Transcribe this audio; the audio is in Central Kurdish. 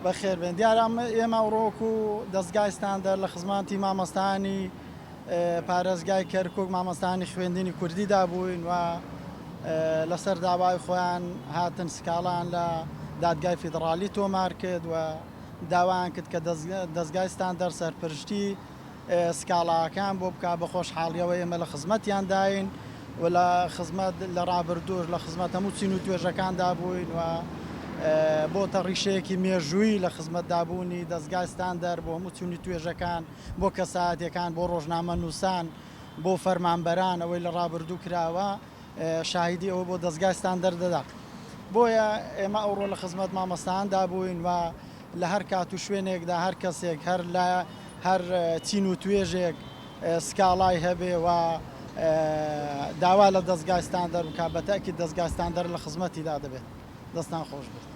بەخێر بێن دیارە ئێمە ئەوڕۆک و دەستگای ستاندەر لە خزمەتی مامۆستانی پارێزگای کەرکووک مامۆستانی خوێندنی کوردیدا بووین و لەسەر داوای خۆیان هاتن سکاڵان لە دادگای فیدڕالی تۆمار کرد و داوایان کرد کە دەستگای ستاندەر سەرپشتی سکاڵاکان بۆ بکە بە خۆشحاڵیەوە ئێمە لە خزمەتیان داین و لە خزمەت لە ڕابردوور لە خزمەت هەموو چین و توێژەکاندا بووین و بۆتە ڕیشەیەکی مێژووی لە خزمەتدابوونی دەستگای ستاندەر بۆ هەموو چونی توێژەکان بۆ کەسایەتیەکان بۆ ڕۆژنامە نووسان بۆ فەرمانبەران ئەوەی لە ڕابردوو کراوە شاهیدی ئەوە بۆ دەستگای ستاندەر دەدا. بۆیە ئێمە ئەوڕۆ لە خزمەت مامۆستایاندا بووین و لە هەر کات و شوێنێکدا هەر کەسێک هەر چین و توێژێک سکاڵای هەبێ و داوا لە دەستگای ستاندەر بکات بەتاکی دەستگای ستاندەر لە خزمەتیدا دەبێت. دەستان خۆش بێت.